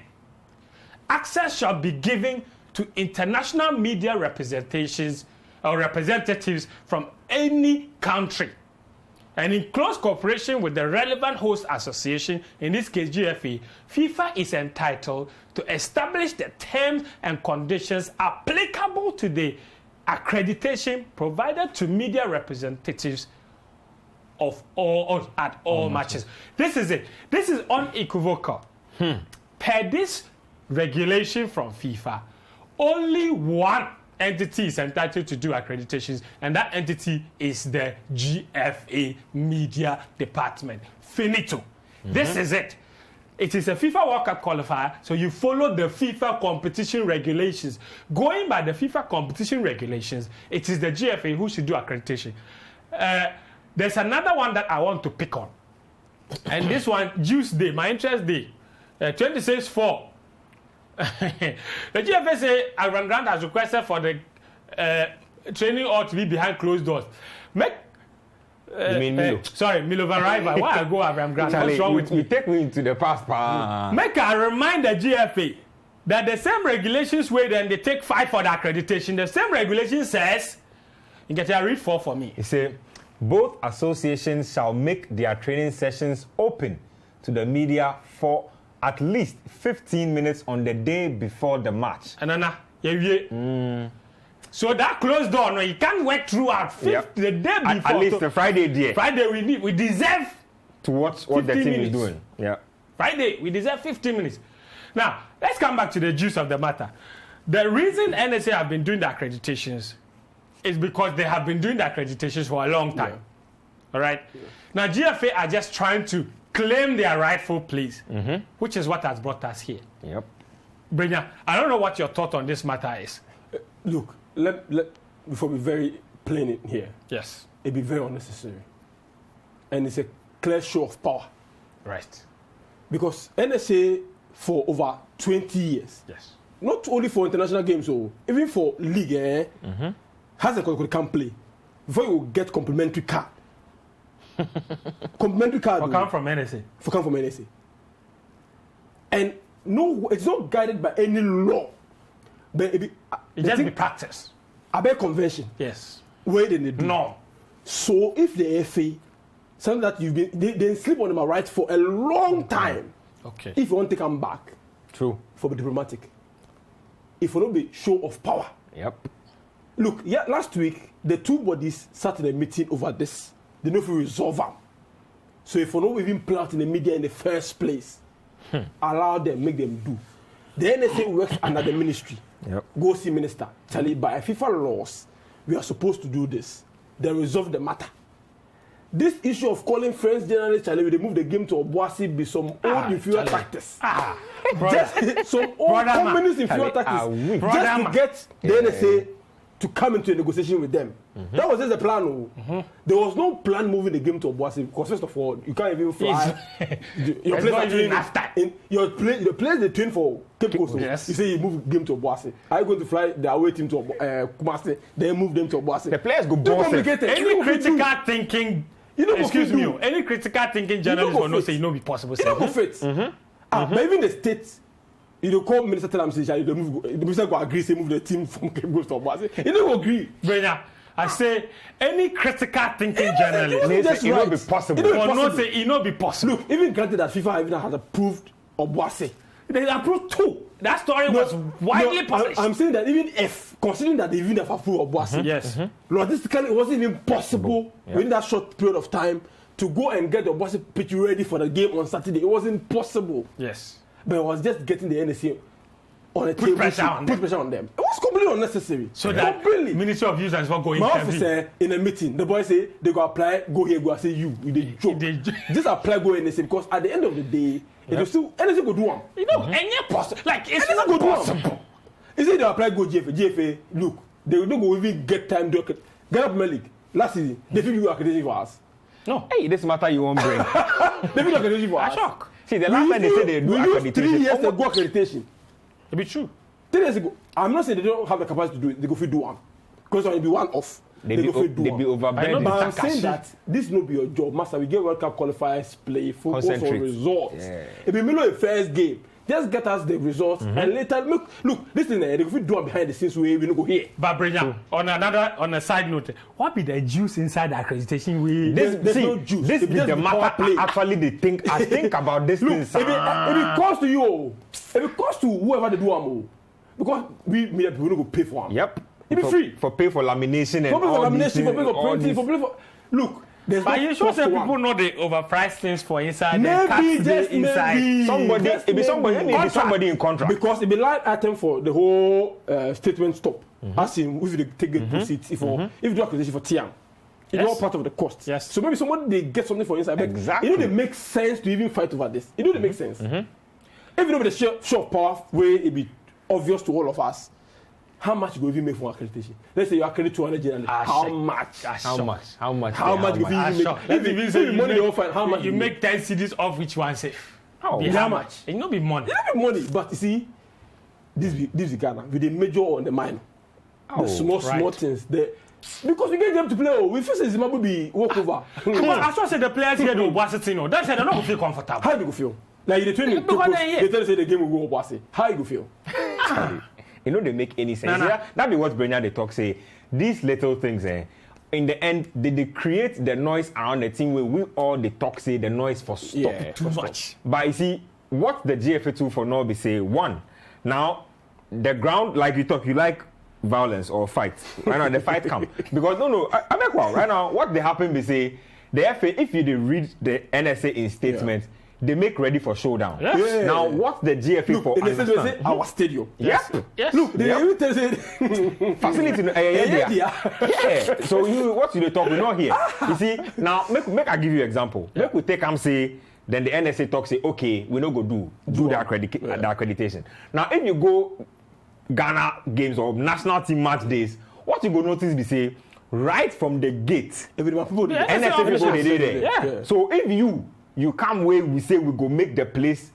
B: Access shall be given to international media representations or representatives from any country. And in close cooperation with the relevant host association, in this case GFA, FIFA is entitled to establish the terms and conditions applicable to the accreditation provided to media representatives of all at all matches. This is it. This is unequivocal. Per this regulation from FIFA, only one entity is entitled to do accreditations, and that entity is the GFA Media Department. Finito. This is it. It is a FIFA World Cup qualifier, so you follow the FIFA competition regulations. Going by the FIFA competition regulations, it is the GFA who should do accreditation. There's another one that I want to pick on, and this one, Juice Day, my interest day, 26-4. The GFA say Avram Grant has requested for the training ought to be behind closed doors. Make
D: you mean Milo?
B: Sorry, Milovan Rajevac. Why I go Avram Grant? What's wrong with me?
D: You take me into the past.
B: Make I remind the GFA that the same regulations where then they take 5 for the accreditation. The same regulation says, you get to read 4 for me.
D: It says both associations shall make their training sessions open to the media for at least 15 minutes on the day before the match.
B: So that closed door, no, you can't work throughout the day before.
D: At least the Friday day.
B: Friday we deserve
D: to watch what the team is doing. Yeah.
B: Friday we deserve 15 minutes. Now let's come back to the juice of the matter. The reason NSA have been doing the accreditations is because they have been doing the accreditations for a long time. Yeah. All right. Yeah. Now GFA are just trying to claim their rightful place, which is what has brought us here.
D: Yep.
B: Brenya, I don't know what your thought on this matter is.
C: Look, before we very plain it here.
B: Yes.
C: It'd be very unnecessary. And it's a clear show of power
B: Right.
C: Because NSA for over 20 years,
B: Yes.
C: not only for international games, even for league, has a you can play before you get complimentary card. Complimentary card.
B: Or come from NSA.
C: For come from NSA. And no, it's not guided by any law. But it
B: just be practice.
C: About convention.
B: Yes.
C: Where they do.
B: No.
C: So if the FA, something that you've been, they sleep on my rights for a long time.
B: Okay.
C: If you want to come back,
D: True.
C: for the diplomatic. If you not be show of power.
D: Yep.
C: Look, last week the two bodies sat in a meeting over this. They know if we resolve them. So if you not even play out in the media in the first place, allow them, make them do. The NSA works under the ministry.
D: Yep.
C: Go see minister. Tell it by FIFA laws, we are supposed to do this. They resolve the matter. This issue of calling friends journalists, Charlie, we remove the game to Obuasi, be some old inferior tactics. Just some old communist inferior tactics. Just to get the NSA to come into a negotiation with them. That was just the plan. There was no plan moving the game to Obuasi because first of all, you can't even fly. Your players they train for Cape Coast.
B: Yes.
C: You say you move game to Obuasi. Are you going to fly the away team to Kumasi? Then move them to Obuasi.
D: The players go boss.
B: Any critical thinking.
C: Excuse me.
B: Any critical thinking journalist will not say no be possible.
C: You don't go fit. But even the states, you don't call minister tell them say the minister go agree say move the team from Cape Coast to Obuasi. You don't agree.
B: Brother, I say any critical thinking journalist
C: it
D: not be possible.
B: will not say it not be possible.
C: Look, even granted that FIFA even has approved Obuasi.
B: They approved two. That story was widely published.
C: I'm saying that even if, considering that they even have approved Obuasi,
B: Yes.
C: logistically it wasn't even possible within that short period of time to go and get the Obuasi pitch ready for the game on Saturday. It wasn't possible.
B: Yes.
C: But it was just getting the NSA on a
B: Put
C: table
B: pressure on
C: put pressure on them. It was completely unnecessary.
B: So that
C: completely.
B: Ministry of Youth and Sport go
C: My
B: interview.
C: officer in a meeting, the boy say they go apply, go here, go. I say you they joke. Just apply, go NSA because at the end of the day, it will still NSA go do one.
B: You know, any possible like it's
C: NSA
B: not
C: go do
B: possible.
C: one. You say they apply, go GFA. Look, they don't go even get time to get up Premier League last season. They feel you accreditation for us.
B: No.
D: Hey, this matter you won't bring.
C: They feel accreditation for
B: I
C: us.
B: shock.
D: See, the last time they said they do
C: we used
D: accreditation.
C: 3 years ago accreditation.
B: It be true.
C: 3 years ago, I'm not saying they don't have the capacity to do it. They go fit do one because it'll be one off.
D: They be overburdened.
C: But I'm saying that this will not be your job, master. We get World Cup qualifiers, play, focus on results. If we middle of first game, just get us the results and later look. This thing they go fit do one behind the scenes where we no go here.
B: But Brenya, on a side note, what be the juice inside the accreditation?
C: There's no juice.
D: This is the matter. Actually, they think. I think about this thing.
C: If it costs to you, if it costs to whoever they do them, because we people no go pay for them.
D: Yep.
C: It be free.
D: For pay for lamination and
C: For pay for
D: all
C: lamination,
D: these
C: for pay for printing,
D: these-
C: for pay for look. There's
B: But
C: no
B: you sure
C: cost
B: say
C: to
B: people
C: one.
B: know they overprice things for inside
C: Maybe,
B: the cats
C: just
B: inside.
C: maybe.
D: Somebody,
C: Just
D: it be somebody,
C: maybe.
D: maybe somebody in contract.
C: Because it be line item for the whole statement stop. As in, if you take the proceeds, if you do acquisition for Tiam, it's
B: Yes.
C: all part of the cost.
B: Yes.
C: So maybe someone they get something for inside. But
D: Exactly.
C: You know, it makes sense to even fight over this. It don't make sense. If you know the show of power, where it be obvious to all of us. How much you go even make for accreditation? Let's say you accredit 200 journalists. How much?
D: How much? How much?
C: How much you even make? If you money they won't find, how much
B: you make 10 CDs off which one safe?
D: How?
C: How much?
B: It no be money.
C: It don't be money, but you see, this is Ghana with the major on the minor. The small things. Because we get them to play, we feel Zimbabwe be walk over.
B: But I saw say the players here do Obuasi no. That said, they're not feel comfortable.
C: How do you feel? Like you training,
B: Because they're here.
C: they tell you say the game will go Obuasi. How you feel?
D: You know they make any sense.
B: Nah.
D: Yeah, that be what Brenya they talk say. These little things, in the end, they create the noise around the team where we all the talk say the noise for stop.
C: Yeah.
B: Too much.
D: But you see, what the GFA 2 for now be say, one, now the ground, like you talk, you like violence or fight. Right now, the fight come. Because I make one. Right now, what they happen be say, the FA, if you read the NSA in statement, they make ready for showdown.
B: Yes.
C: Yeah.
D: Now, what's the GFA
C: Look,
D: for
C: in the sense they say
D: understand?
C: our stadium.
D: Yes.
B: Yes.
C: Look, they even tell you say
D: Facility. Yeah. So what you they talk, we not here. You see, now make I give you example. Make we take and say, then the NSA talk say, okay, we no go do the accreditation. Now, if you go Ghana games or national team match days, what you go notice be say, right from the gate,
C: people
B: Yeah.
D: NSA people they did there.
B: Yeah.
D: So if you you come where we say we go make the place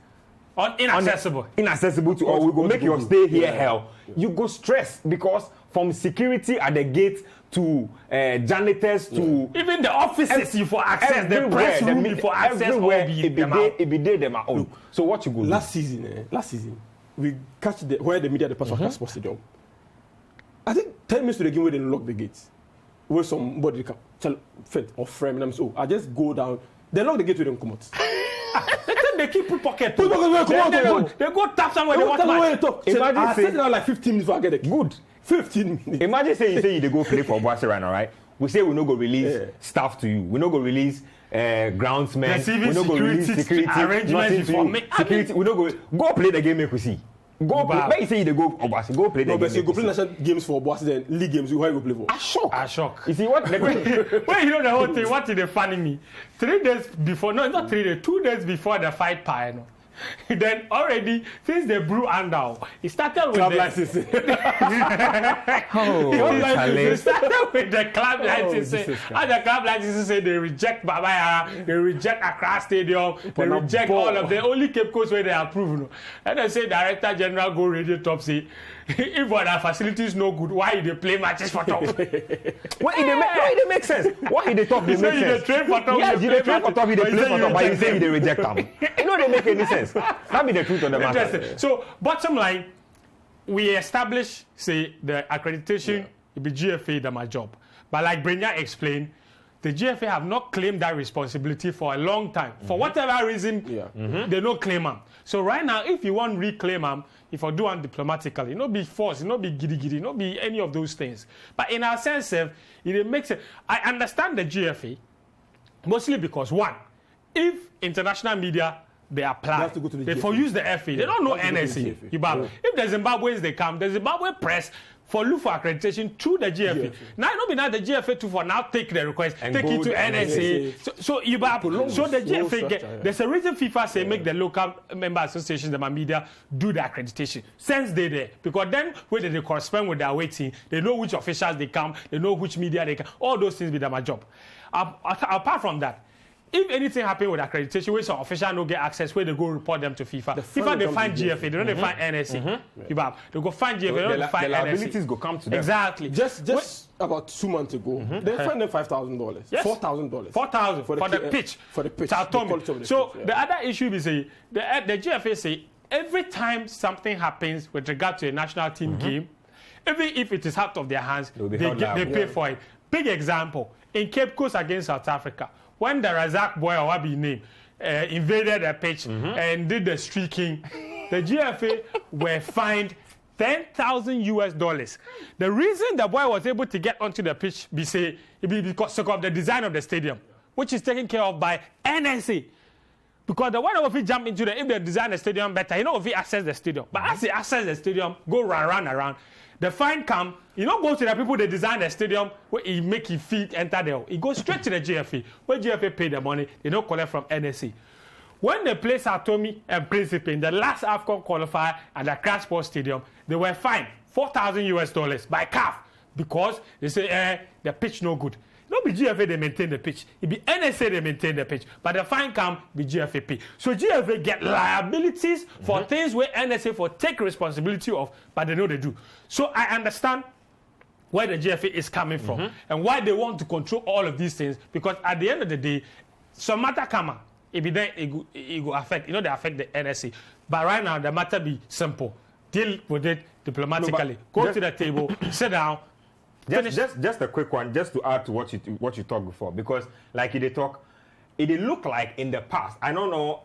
D: inaccessible to all. We go make your stay here hell. You go stress because from security at the gate to janitors to
B: even the offices you for access, the press room you for access,
D: everywhere. It be there them own. So what you go
C: last season we catch where the media the pass Sports Stadium. I think 10 minutes to the game where they lock the gates. Where somebody can tell or frame them. So I just go down. They lock the gate with them come out.
B: They keep pocket. They go tap somewhere. They want match.
C: Imagine I said it like 15 minutes before I get it.
D: Good.
C: 15 minutes.
D: Imagine say you go play for Boise right now, right? We say we no go release staff to you. We no go release groundsmen. We no go release security arrangements for me. Security. We no go play the game. Make we see. Go play. When you say you go Boise, go play the game.
C: But you go play national games for Boise, then league games. Why you go play for?
B: I shock.
D: You see what?
B: Well, you know the whole thing. What is they funning me? 3 days before, no, not 3 days. 2 days before the fight, no. Then already since the brew and down, it started with
C: club
B: the
C: licensing.
B: It started with the club licensing. And the club licensing say they reject Babaya, they reject Accra Stadium, they reject all of them. Only Cape Coast where they approve. No. And they say Director General go radio top say if our facilities no good, why they play matches for top?
D: Why it make sense? Why they talk? They make sense.
B: Train for top.
D: Yes, you train for top. They play for top, but you say they reject them. You know they make any sense. That be the truth of the matter.
B: So bottom line, we establish say the accreditation it be GFA that my job, but like Brenya explained, the GFA have not claimed that responsibility for a long time. For whatever reason, they don't claim them. So right now, if you want reclaim them, if you do one diplomatically, not be forced, not be giddy, not be any of those things. But in our sense, it makes it. I understand the GFA, mostly because one, if international media they apply, they for use the FA, they don't know NSA. If the Zimbabweans they come, the Zimbabwe press for look for accreditation through the GFA. Now, not be now the GFA to for now take the request, and take it to NSA. So the GFA there's a reason FIFA say make the local member associations, the media do the accreditation. Since they there, because then when they correspond with their waiting, they know which officials they come, they know which media they come. All those things be my job. Apart from that, if anything happen with accreditation, where some official no get access, where they go report them to FIFA. FIFA they find GFA, they don't find NSA. They go find GFA, they don't find NSA.
D: The liabilities go come to them.
B: Exactly.
C: Just about 2 months ago, they find them $5,000,
B: yes.
C: $4,000.
B: $4,000 for the pitch.
C: For the pitch.
B: So the other issue is the GFA say every time something happens with regard to a national team game, even if it is out of their hands, they pay for it. Big example in Cape Coast against South Africa. When the Razak boy or what be name invaded the pitch and did the streaking, the GFA were fined $10,000. The reason the boy was able to get onto the pitch be because of the design of the stadium, which is taken care of by NSA. Because the one if he jump into if they design the stadium better, if he access the stadium. But as he access the stadium, go around. The fine come, go to the people that design the stadium where he make his feet enter there. He goes straight to the GFA. Where GFA pay the money, they don't collect from NSA. When they play Satomi and Principe in the last AFCON qualifier at the Accra Sports Stadium, they were fined $4,000 by CAF because they say the pitch no good. Not be GFA they maintain the pitch. It be NSA they maintain the pitch. But the fine come be GFA pay. So GFA get liabilities for things where NSA for take responsibility of, but they know they do. So I understand where the GFA is coming from and why they want to control all of these things. Because at the end of the day, some matter come it be then it go affect, they affect the NSA. But right now the matter be simple. Deal with it diplomatically. Go to the table, sit down.
D: Just a quick one, just to add to what you talked before, because like it look like in the past, I don't know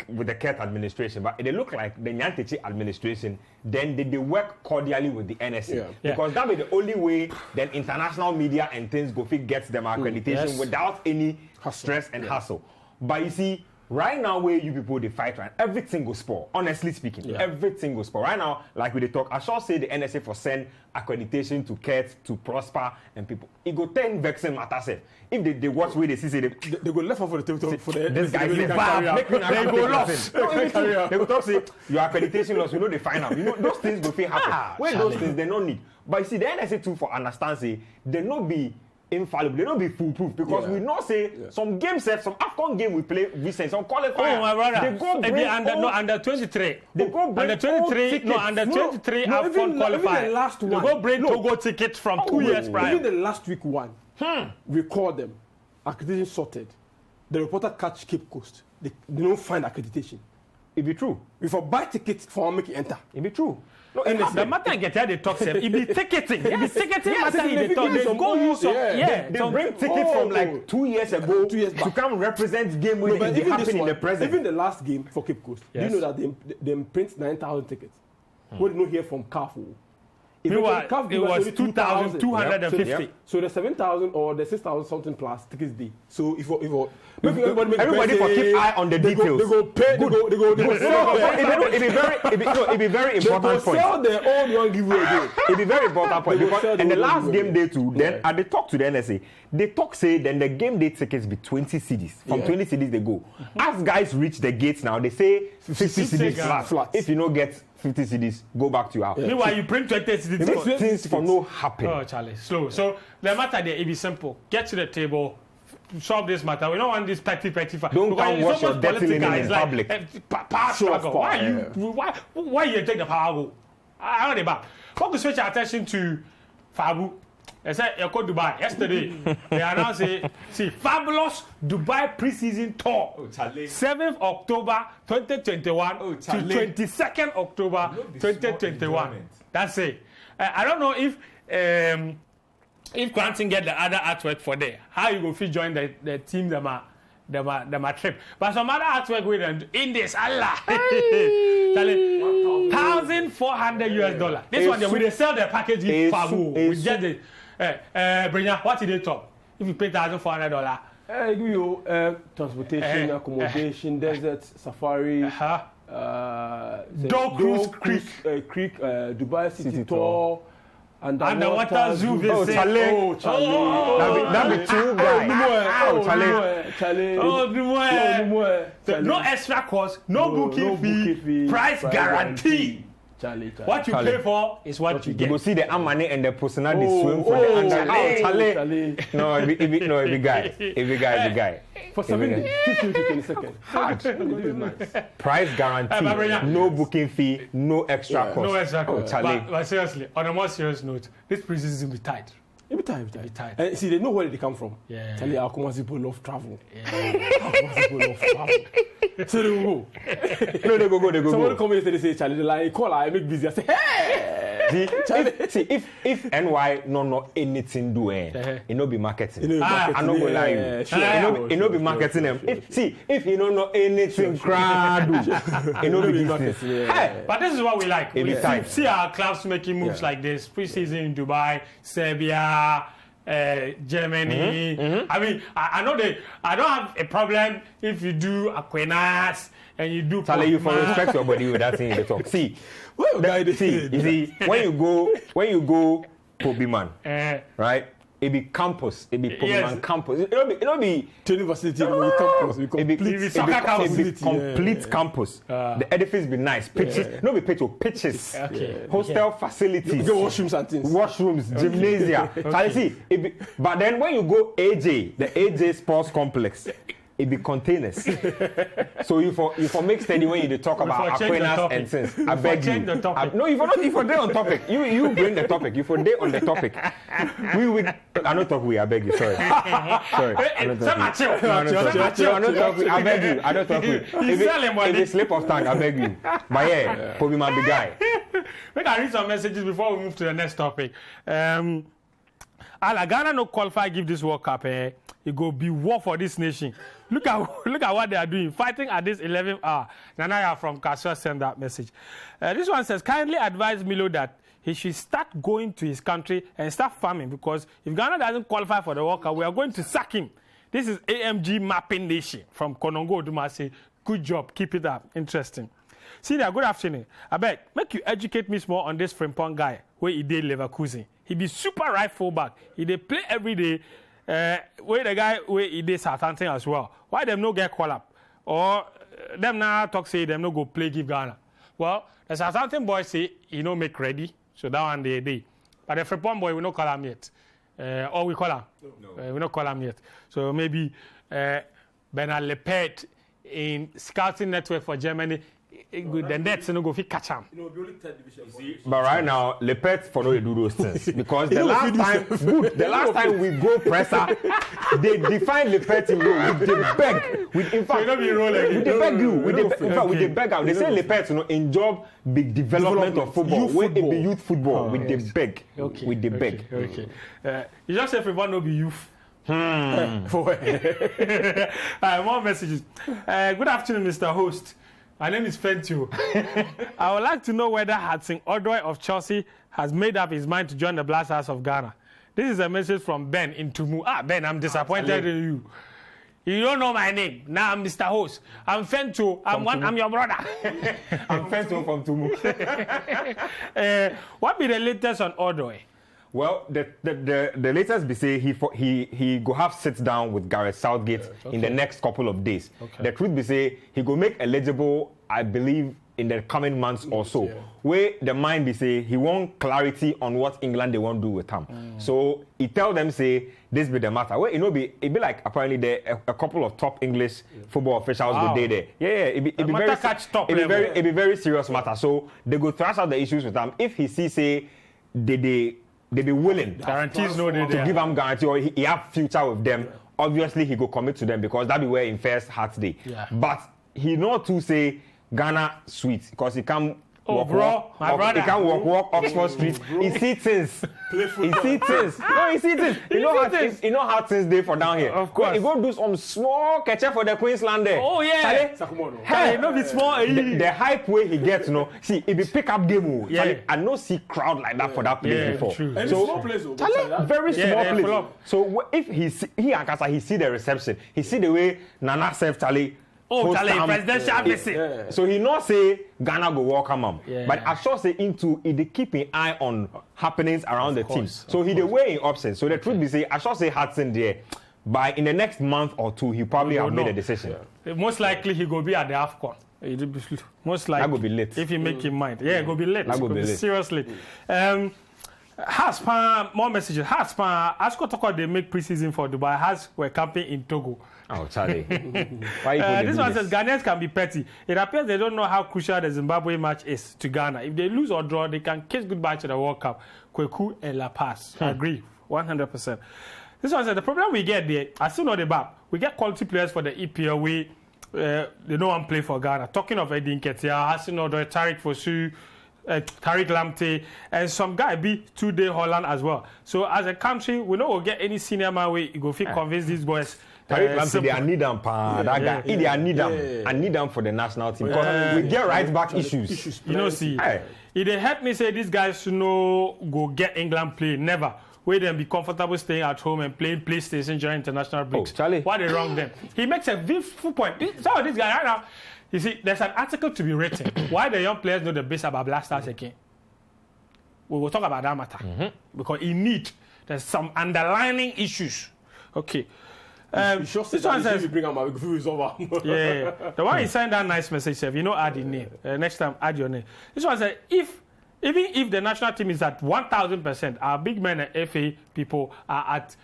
D: with the Kurt administration, but it look like the Nyantechi administration, then they work cordially with the NSA. Because that be the only way then international media and things go fit gets them accreditation without any stress and hassle. But you see, right now where you people they fight right, everything goes spoil. Honestly speaking, everything goes spoil. Right now, like we they talk, I shall say the NSA for send accreditation to Kurt, to Prosper and people. It go 10 vexing matters. If they watch where they see they
C: go left for the table for the
D: this guy they go lost. They go talk say your accreditation loss, they find out. Those things go fit happen. When those things they don't need. But you see the NSA too for understand say they not be infallible. They don't be foolproof because we know say some games, some AFCON game we play recent, some qualifiers.
B: Oh my brother,
D: they go bring
B: under 23.
D: They go bring
B: under 23. No, under 23 AFCON qualifier.
C: Even the last one.
B: They go bring Togo tickets from 2 years prior.
C: Even the last week one. We called them. Accreditation sorted. The reporter catch Cape Coast. They don't find accreditation.
D: It be true.
C: If I buy tickets for make it enter.
D: It be true.
B: No, and the matter get here they talk them. It be ticketing. It be ticketing matter in the talk. They go use some.
D: They bring tickets from like 2 years ago to come represent game when it happen in the present.
C: Even the last game for Cape Coast, do you know that they print 9,000 tickets? What did you hear from CAF?
B: It was 2,250.
C: So the 7,000 or the 6,000 something plus tickets day. So if
D: everybody for keep eye on the details.
C: They go pay. They go.
D: It be very important point.
C: They sell their own one giveaway again.
D: It be very important point because in the last game day too. Then at the talk to the NSA, they talk say then the game day tickets be 20 cedis. From 20 cedis they go. As guys reach the gates now, they say 50 cedis flat. If you don't get 50 cedis, go back to your house.
B: Meanwhile, you print 20 cedis.
D: Things for no happen.
B: Oh, Charlie, slow. So the matter there, it be simple. Get to the table, solve this matter. We don't want this petty fight.
D: Don't come wash your dirty linen in public.
B: Power struggle. Why you take the power go? I know the back. What to switch our attention to Fabu? They said you go Dubai yesterday. They announced fabulous Dubai pre-season tour. 7th October 2021 to 22nd October 2021. That's it. I don't know if Quentin get the other artwork for there, how you go fit join the team them are trip. But some other artwork with them in this Allah. $1,400. This one we sell the package in Fabu. We get the Brenya, what did they talk? If you pay $1,400.
C: Give you transportation, accommodation, desert, safari,
B: Dog Cruise Creek,
C: Dubai City Tour,
B: underwater zoo visit.
C: Oh, Charlie.
D: That be two guys.
B: Charlie. No extra cost, no booking fee, price guarantee.
C: Charlie.
B: What you pay for is what you get.
D: You go see the Amane and the Posana they swim for the under.
C: Charlie.
D: No, it be guy.
C: For 7 days, 15 to 20 seconds. Hard. This is nice.
D: Price guarantee, no booking fee, no extra cost.
B: No extra cost.
D: Oh, Charlie.
B: But seriously, on a more serious note, this pre-season will be tight.
C: It'll be tight. And see, they know where they come from.
B: Yeah.
C: Charlie, our Kumasi people love travel. So they will go.
D: No, they go.
C: Someone come here and say, Charlie, the line call, I make busy. I say, hey!
D: If NY no anything do it no be marketing. I'm not gonna lie you. It no be marketing them. If you don't know anything, crowd do. It no be business.
B: But this is what we like. We see our clubs making moves like this pre-season in Dubai, Serbia, Germany. I mean, I know I don't have a problem if you do Aquinas and you do.
D: Charlie, you for respect your body with that thing you talk. See, you see, when you go Pobiman, right? It be campus. It be Pobiman campus. It don't be
C: university. Campus.
D: It be complete campus. The edifice be nice. Pitches. No be pitches.
B: Okay.
D: Hostel facilities.
C: Go washrooms and things.
D: Washrooms, gymnasia. See, but then when you go AJ, the AJ Sports Complex. It be containers. So you for make steady when you talk about Aquinas and things. I beg you. No, you for day on topic. You bring the topic. You for day on the topic. I don't talk we. I beg you. Sorry. I beg you. I don't talk we. If it's slip of tongue, I beg you. But yeah, probably my big guy.
B: We can read some messages before we move to the next topic. Ghana no qualify give this World Cup. It go be war for this nation. Look at what they are doing, fighting at this 11th hour. Nanaya from Kasua sent that message. This one says, kindly advise Milo that he should start going to his country and start farming because if Ghana doesn't qualify for the World Cup, we are going to sack him. This is AMG Mapping Nation from Konongo Dumasi. Good job, keep it up. Interesting. Senior, good afternoon. I bet make you educate me more on this Frimpong guy where he did Leverkusen. He be super right fullback. He dey play every day. Where the guy where he did Southampton as well. Why them no get call up? Or them now talk say them no go play give Ghana. Well, the Southampton boy say he no make ready, so that one they. But the Frimpong boy we no call him yet. Or we call him? No. We don't call him yet. So maybe Bernard Lepet in scouting network for Germany. The nets no go fit catch him.
D: But right now, Lepet for no do those things because the last time we go presser, they define Lepet in role with the beg. With in fact, with the beg you. With the beg out. They say Lepet in job big development of football. When it be youth football with the beg.
B: Okay.
D: With the beg.
B: Okay. You just say everyone no be youth. More messages. Good afternoon, Mr. Host. My name is Fentio. I would like to know whether Hudson-Odoi of Chelsea has made up his mind to join the Black Stars of Ghana. This is a message from Ben in Tumu. Ben, I'm disappointed in you. You don't know my name. Now I'm Mr. Host. I'm Fentio. I'm your brother.
D: I'm Fentio from Tumu.
B: What be the latest on Odoi?
D: Well, the latest be say he go have sit down with Gareth Southgate in the next couple of days. Okay. The truth be say he go make eligible, I believe, in the coming months or so. Yeah. Where the mind be say he want clarity on what England they want to do with him. So he tell them say this be the matter. Well, it be like apparently there a couple of top English football officials go there. Yeah, it be very serious matter. So they go thrash out the issues with him. If he see say they be willing
B: guarantees
D: to give him guarantee or he have future with them. Obviously he go commit to them because that be where in first heart day. Yeah. But he not to say Ghana sweet because he can't walk Oxford Street. He see things. He see things. No, he see things. You know how things they for down here.
B: Of course.
D: He go do some small catch-up for the Queensland there.
B: Oh yeah. Hey, no be small.
D: The hype way he gets, see, it be pick up game. Yeah. I no see crowd like that for that place before.
C: And so small place,
D: very small place. So if he and Kasa he see the reception, he see the way Nana serve Charlie.
B: Presidential visit.
D: Yeah. So he not say Ghana go welcome him, but I sure say into it they keep an eye on happenings around the team. So he the way in options. So the truth be say I sure say Hudson there. By in the next month or two, he probably have made a decision.
B: Yeah. Most likely he go be at the AFCON. Most likely.
D: That go be late.
B: If he make him mind. Yeah, it go be late.
D: That go be late.
B: Seriously. More messages. Asco Toko they make preseason for Dubai. Has were camping in Togo.
D: Oh, Charlie. Why
B: this one says Ghanaians can be petty. It appears they don't know how crucial the Zimbabwe match is to Ghana. If they lose or draw, they can kiss goodbye to the World Cup. Kweku and La Paz. I agree, 100%. This one says the problem we get there, I still know the back. We get quality players for the EPL. They don't want to play for Ghana. Talking of Eddie Nketiah, Hassan Odoi, Tariq Fosu, Tariq Lamptey, and some guy be 2-day Holland as well. So as a country, we don't will get any senior man way you go fit convince these boys.
D: Tariq Lamptey, they need them, that guy. They need them. I need them for the national team because we get right back issues.
B: You know, see, if they help me say these guys should no go get England play, never. Where them be comfortable staying at home and playing PlayStation during international breaks.
D: Oh, Charlie.
B: Why they wrong them? He makes a beautiful point. Some of these guys right now. You see, there's an article to be written. Why the young players know the best about Black Stars again? We will talk about that matter. Because there's some underlying issues. Okay.
C: This one says, you bring him resolve.
B: Yeah. The one he sent that nice message, said, add the name. Next time, add your name. This one says, even if the national team is at 1,000%, our big men and FA people are at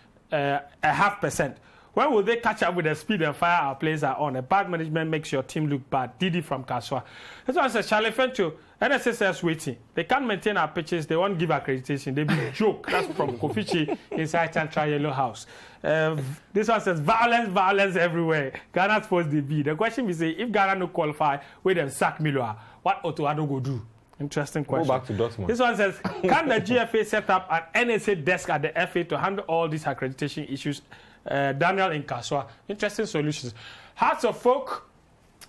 B: 0.5%. When will they catch up with the speed and fire our players are on? A bad management makes your team look bad. Didi from Kaswa. This one says, Charlie Fentio, NSA says waiting. They can't maintain our pitches. They won't give accreditation. They be joke. That's from Kofichi inside Chantra Yellow House. This one says, violence everywhere. Ghana's supposed to be. The question is, if Ghana no qualify, we then sack Milovan. What Otto Addo go do? Interesting question.
D: Go back to Dortmund.
B: This one says, can the GFA set up an NSA desk at the FA to handle all these accreditation issues? Daniel in Kaswa. Interesting solutions. Hearts of Folk,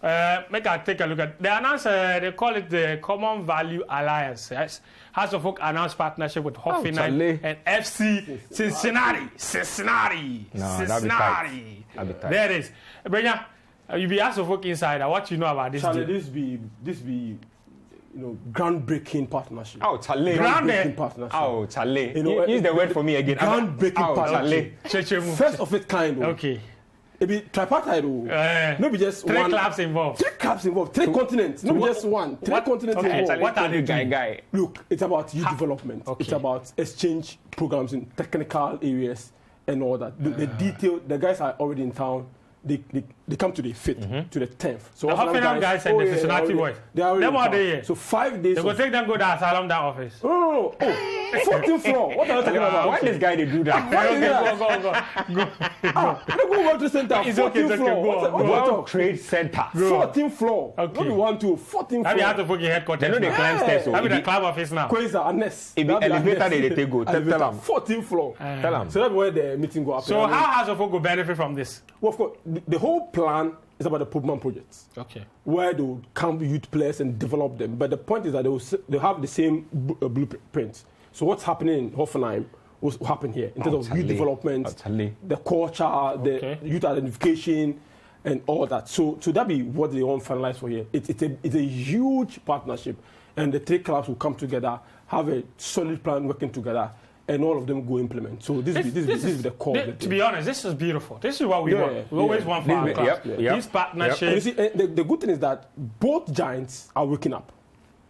B: make I take a look at. They announced, they call it the Common Value Alliance. Yes? Hearts of Folk announced partnership with Hoffenheim and FC Cincinnati.
D: No, that'd be tight.
B: There it is. Brenya, you be Hearts of Folk insider. What you know about this?
C: Charlie, this be groundbreaking partnership.
D: Oh, Charlie.
C: Groundbreaking partnership.
D: Oh, Charlie. Use the word for me again.
C: Groundbreaking partnership. First of its kind.
B: Okay.
C: It be tripartite. Maybe just
B: three
C: one.
B: clubs involved.
C: 3 clubs involved. 3 continents. Not just one. 3 continents involved.
B: What are they doing?
D: Guy.
C: Look, it's about youth development.
B: Okay.
C: It's about exchange programs in technical areas and all that. The detail, the guys are already in town. They come to the 5th, to the 10th. So
B: The Hoffenheim guys and the Cincinnati boys.
C: They are already
B: Them
C: in
B: are
C: town.
B: there.
C: So 5 days.
B: They go take them go to asylum that office.
C: No. Oh, 14th floor. What are you talking about?
D: Why this guy they do that?
C: Why is that?
B: Go.
C: Go World Trade Center.
B: It's okay,
C: 14th
B: it's okay,
C: floor.
B: go on,
C: What
D: World Trade Center.
C: 14th floor.
B: Okay.
C: Not be 1, 2, 14th
B: Have you had
C: floor.
B: to put your headquarters?
D: They know they
B: now?
D: climb stairs. So
B: Have you the
D: if
B: club office now?
C: Quasar, Annes.
D: If the
C: That'll be
D: elevator
C: Annes.
D: they take go, tell
C: Elevator,
D: them.
C: 14th floor.
D: Tell them.
C: So that's where the meeting go happen.
B: So
C: I mean,
B: how has Ofo benefit from this?
C: well, of course, the whole plan is about the Pokemon projects,
B: Okay.
C: where they will come youth players and develop them. But the point is that they have the same blueprint. So what's happening in Hoffenheim will happen here in terms of youth development, the culture, the youth identification, and all that. So that be what they want to finalize for here. It's a huge partnership, and the 3 clubs will come together, have a solid plan working together, and all of them go implement. So this is the core.
B: To be honest, this is beautiful. This is what we want. We always want for our clubs. These partnerships.
C: And you see, the good thing is that both giants are waking up.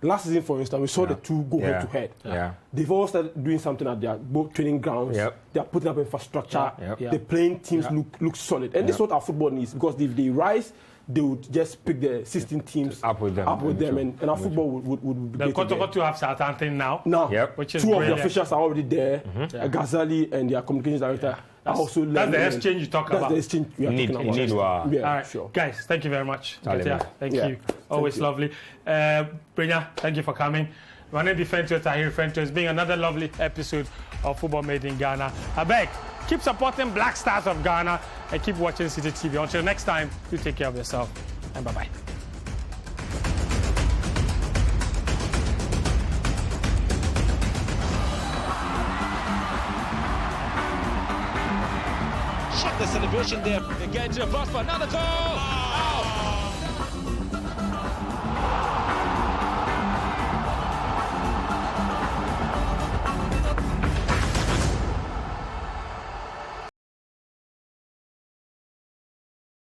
C: Last season, for instance, we saw the 2 go head to head.
D: Yeah.
C: They've all started doing something at their both training grounds. They are putting up infrastructure. The playing teams look solid. And this is what our football needs, because if they rise, they would just pick the 16 teams
D: up with them,
C: and our football would be
B: the Kotoko to have Southampton now.
C: Which is 2 of the officials are already there. Ghazali and their communications director are also
B: that's the exchange you talk about.
C: That's the exchange we are talking about.
B: All right,
C: sure.
B: Guys, thank you very much. Thank you. Always lovely. Brina, thank you for coming. My name is Fentio Tahir Fentio. It's been another lovely episode of Football Made in Ghana. I beg, keep supporting Black Stars of Ghana and keep watching Citi TV. Until next time, you take care of yourself and bye-bye.
A: Check the celebration there. Again to Prosper. Another goal.